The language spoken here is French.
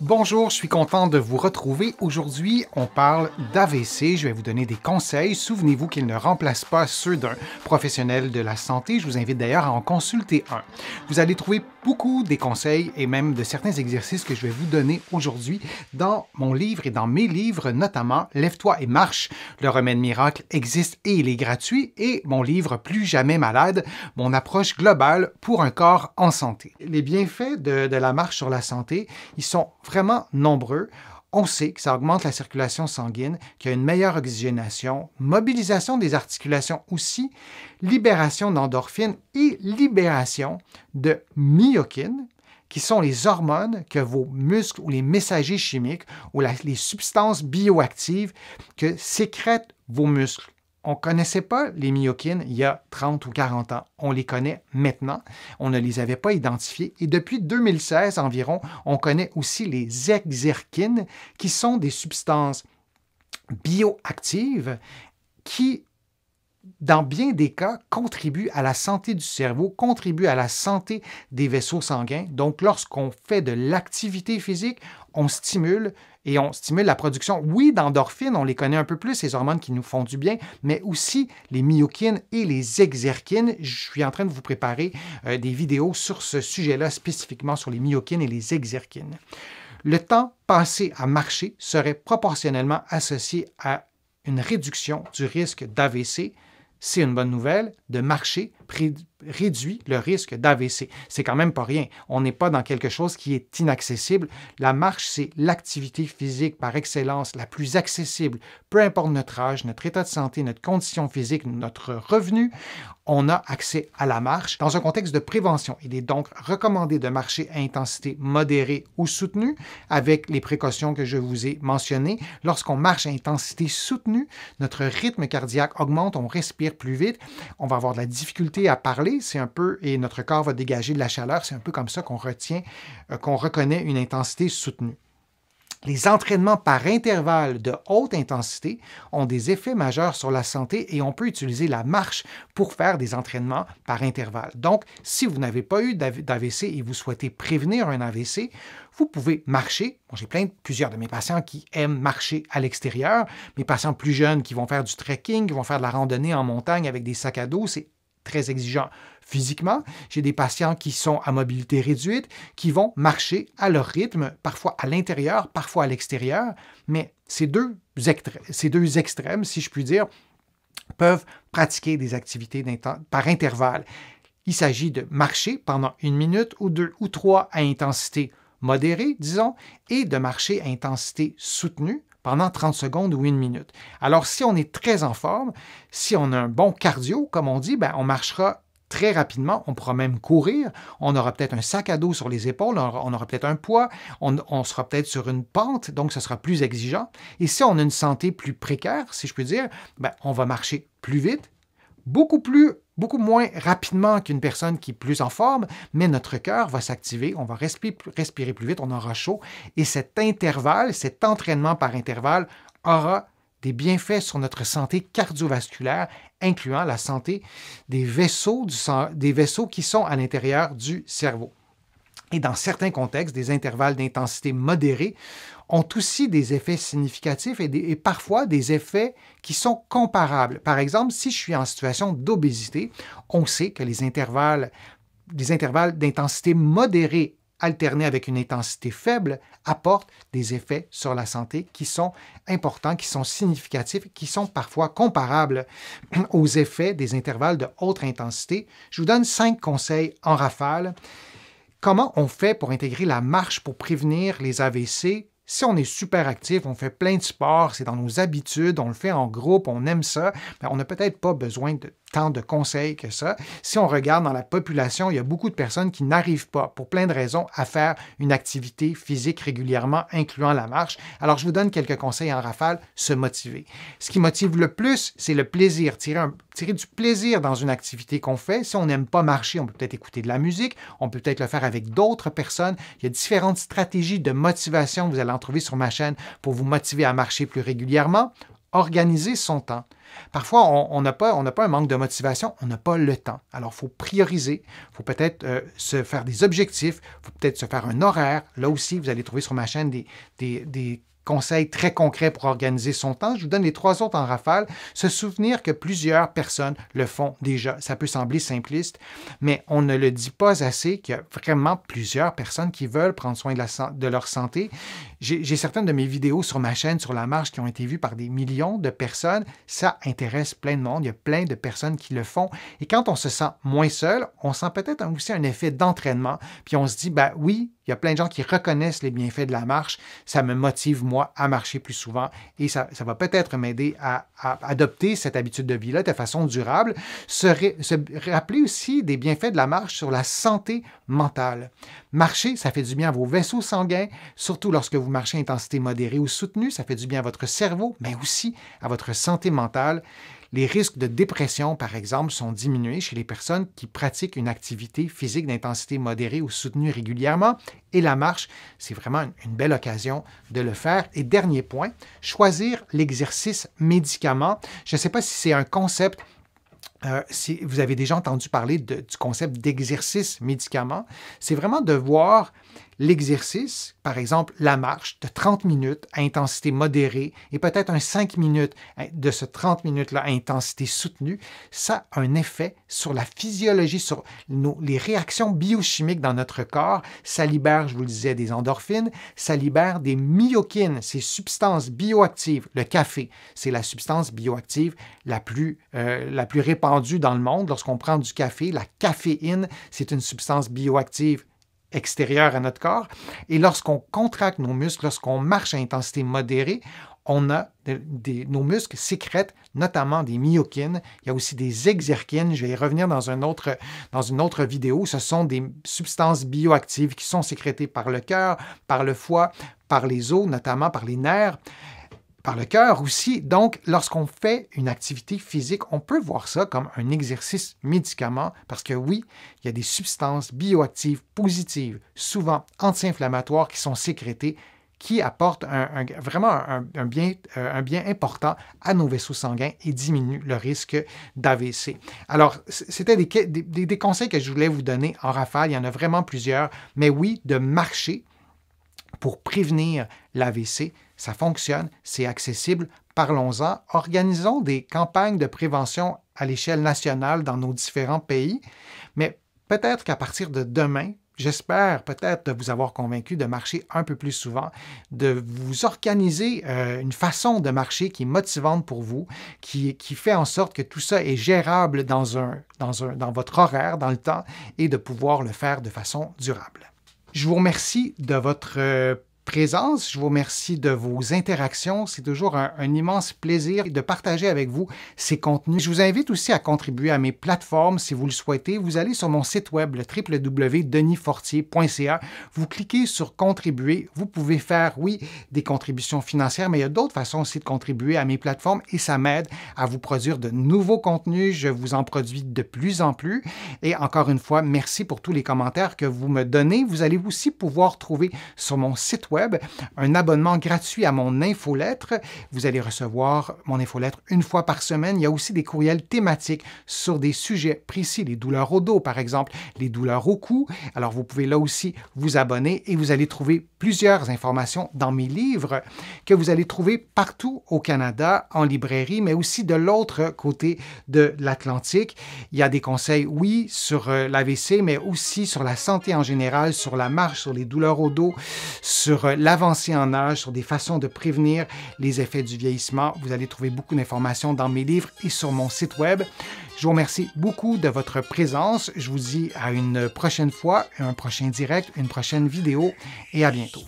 Bonjour, je suis content de vous retrouver. Aujourd'hui, on parle d'AVC. Je vais vous donner des conseils. Souvenez-vous qu'ils ne remplacent pas ceux d'un professionnel de la santé. Je vous invite d'ailleurs à en consulter un. Vous allez trouver beaucoup des conseils et même de certains exercices que je vais vous donner aujourd'hui dans mon livre et dans mes livres, notamment Lève-toi et marche. Le remède miracle existe et il est gratuit. Et mon livre Plus jamais malade, mon approche globale pour un corps en santé. Les bienfaits de la marche sur la santé, ils sont vraiment nombreux. On sait que ça augmente la circulation sanguine, qu'il y a une meilleure oxygénation, mobilisation des articulations aussi, libération d'endorphines et libération de myokines, qui sont les hormones que vos muscles ou les messagers chimiques ou les substances bioactives que sécrètent vos muscles. On ne connaissait pas les myokines il y a 30 ou 40 ans. On les connaît maintenant. On ne les avait pas identifiés. Et depuis 2016 environ, on connaît aussi les exerkines, qui sont des substances bioactives qui, dans bien des cas, contribuent à la santé du cerveau, contribuent à la santé des vaisseaux sanguins. Donc, lorsqu'on fait de l'activité physique, on stimule la production, oui, d'endorphines, on les connaît un peu plus, ces hormones qui nous font du bien, mais aussi les myokines et les exerkines. Je suis en train de vous préparer des vidéos sur ce sujet-là, spécifiquement sur les myokines et les exerkines. Le temps passé à marcher serait proportionnellement associé à une réduction du risque d'AVC. C'est une bonne nouvelle. De marcher réduit le risque d'AVC. C'est quand même pas rien. On n'est pas dans quelque chose qui est inaccessible. La marche, c'est l'activité physique par excellence la plus accessible, peu importe notre âge, notre état de santé, notre condition physique, notre revenu. On a accès à la marche. Dans un contexte de prévention, il est donc recommandé de marcher à intensité modérée ou soutenue avec les précautions que je vous ai mentionnées. Lorsqu'on marche à intensité soutenue, notre rythme cardiaque augmente, on respire plus vite, on va avoir de la difficulté à parler, et notre corps va dégager de la chaleur. C'est un peu comme ça qu'on reconnaît une intensité soutenue. Les entraînements par intervalle de haute intensité ont des effets majeurs sur la santé et on peut utiliser la marche pour faire des entraînements par intervalle. Donc, si vous n'avez pas eu d'AVC et vous souhaitez prévenir un AVC, vous pouvez marcher. Bon, j'ai plusieurs de mes patients qui aiment marcher à l'extérieur. Mes patients plus jeunes qui vont faire du trekking, qui vont faire de la randonnée en montagne avec des sacs à dos, c'est très exigeant physiquement. J'ai des patients qui sont à mobilité réduite, qui vont marcher à leur rythme, parfois à l'intérieur, parfois à l'extérieur, mais ces deux extrêmes, si je puis dire, peuvent pratiquer des activités par intervalle. Il s'agit de marcher pendant 1 minute ou 2 ou 3 à intensité modérée, disons, et de marcher à intensité soutenue pendant 30 secondes ou 1 minute. Alors, si on est très en forme, si on a un bon cardio, comme on dit, on marchera très rapidement, on pourra même courir, on aura peut-être un sac à dos sur les épaules, on aura peut-être un poids, on sera peut-être sur une pente, donc ce sera plus exigeant. Et si on a une santé plus précaire, si je peux dire, on va marcher plus vite, beaucoup moins rapidement qu'une personne qui est plus en forme, mais notre cœur va s'activer, on va respirer plus vite, on aura chaud, et cet entraînement par intervalle aura des bienfaits sur notre santé cardiovasculaire, incluant la santé des vaisseaux qui sont à l'intérieur du cerveau. Et dans certains contextes, des intervalles d'intensité modérée ont aussi des effets significatifs et parfois des effets qui sont comparables. Par exemple, si je suis en situation d'obésité, on sait que des intervalles d'intensité modérée alternés avec une intensité faible apportent des effets sur la santé qui sont importants, qui sont significatifs, qui sont parfois comparables aux effets des intervalles de haute intensité. Je vous donne 5 conseils en rafale. Comment on fait pour intégrer la marche pour prévenir les AVC? Si on est super actif, on fait plein de sport, c'est dans nos habitudes, on le fait en groupe, on aime ça, on n'a peut-être pas besoin de tant de conseils que ça. Si on regarde dans la population, il y a beaucoup de personnes qui n'arrivent pas, pour plein de raisons, à faire une activité physique régulièrement, incluant la marche. Alors, je vous donne quelques conseils en rafale, se motiver. Ce qui motive le plus, c'est le plaisir, tirer du plaisir dans une activité qu'on fait. Si on n'aime pas marcher, on peut peut-être écouter de la musique, on peut peut-être le faire avec d'autres personnes. Il y a différentes stratégies de motivation que vous allez en trouver sur ma chaîne pour vous motiver à marcher plus régulièrement. Organiser son temps. Parfois, on n'a pas un manque de motivation, on n'a pas le temps. Alors, il faut prioriser, il faut peut-être se faire des objectifs, il faut peut-être se faire un horaire. Là aussi, vous allez trouver sur ma chaîne des conseils très concrets pour organiser son temps. Je vous donne les 3 autres en rafale. Se souvenir que plusieurs personnes le font déjà. Ça peut sembler simpliste, mais on ne le dit pas assez qu'il y a vraiment plusieurs personnes qui veulent prendre soin de leur santé. J'ai certaines de mes vidéos sur ma chaîne sur la marche qui ont été vues par des millions de personnes. Ça intéresse plein de monde. Il y a plein de personnes qui le font. Et quand on se sent moins seul, on sent peut-être aussi un effet d'entraînement. Puis on se dit, ben oui, il y a plein de gens qui reconnaissent les bienfaits de la marche. Ça me motive, moi, à marcher plus souvent et ça va peut-être m'aider à adopter cette habitude de vie-là de façon durable. Se rappeler aussi des bienfaits de la marche sur la santé mentale. Marcher, ça fait du bien à vos vaisseaux sanguins, surtout lorsque vous marchez à intensité modérée ou soutenue. Ça fait du bien à votre cerveau, mais aussi à votre santé mentale. Les risques de dépression, par exemple, sont diminués chez les personnes qui pratiquent une activité physique d'intensité modérée ou soutenue régulièrement. Et la marche, c'est vraiment une belle occasion de le faire. Et dernier point, choisir l'exercice médicament. Je ne sais pas si c'est un concept. Si vous avez déjà entendu parler du concept d'exercice médicament, c'est vraiment de voir l'exercice, par exemple la marche de 30 minutes à intensité modérée et peut-être un 5 minutes de ce 30 minutes-là à intensité soutenue, ça a un effet sur la physiologie, sur les réactions biochimiques dans notre corps. Ça libère, je vous le disais, des endorphines, ça libère des myokines, ces substances bioactives. Le café, c'est la substance bioactive la plus répandue dans le monde. Lorsqu'on prend du café, la caféine, c'est une substance bioactive extérieure à notre corps. Et lorsqu'on contracte nos muscles, lorsqu'on marche à intensité modérée, nos muscles sécrètent notamment des myokines. Il y a aussi des exerkines. Je vais y revenir dans une autre vidéo. Ce sont des substances bioactives qui sont sécrétées par le cœur, par le foie, par les os, notamment par les nerfs, par le cœur aussi. Donc, lorsqu'on fait une activité physique, on peut voir ça comme un exercice médicament parce que oui, il y a des substances bioactives positives, souvent anti-inflammatoires, qui sont sécrétées, qui apportent vraiment un bien important à nos vaisseaux sanguins et diminuent le risque d'AVC. Alors, c'était des conseils que je voulais vous donner en rafale. Il y en a vraiment plusieurs. Mais oui, de marcher pour prévenir l'AVC, ça fonctionne, c'est accessible. Parlons-en. Organisons des campagnes de prévention à l'échelle nationale dans nos différents pays. Mais peut-être qu'à partir de demain, j'espère peut-être de vous avoir convaincu de marcher un peu plus souvent, de vous organiser une façon de marcher qui est motivante pour vous, qui fait en sorte que tout ça est gérable dans votre horaire, dans le temps, et de pouvoir le faire de façon durable. Je vous remercie de votre présence. Je vous remercie de vos interactions. C'est toujours un immense plaisir de partager avec vous ces contenus. Je vous invite aussi à contribuer à mes plateformes si vous le souhaitez. Vous allez sur mon site web, le www.denisfortier.ca. Vous cliquez sur « Contribuer ». Vous pouvez faire, oui, des contributions financières, mais il y a d'autres façons aussi de contribuer à mes plateformes et ça m'aide à vous produire de nouveaux contenus. Je vous en produis de plus en plus. Et encore une fois, merci pour tous les commentaires que vous me donnez. Vous allez aussi pouvoir trouver sur mon site web un abonnement gratuit à mon infolettre. Vous allez recevoir mon infolettre une fois par semaine. Il y a aussi des courriels thématiques sur des sujets précis, les douleurs au dos par exemple, les douleurs au cou. Alors vous pouvez là aussi vous abonner et vous allez trouver plusieurs informations dans mes livres que vous allez trouver partout au Canada en librairie, mais aussi de l'autre côté de l'Atlantique. Il y a des conseils, oui, sur l'AVC, mais aussi sur la santé en général, sur la marche, sur les douleurs au dos, sur l'avancée en âge, sur des façons de prévenir les effets du vieillissement. Vous allez trouver beaucoup d'informations dans mes livres et sur mon site web. Je vous remercie beaucoup de votre présence. Je vous dis à une prochaine fois, un prochain direct, une prochaine vidéo et à bientôt.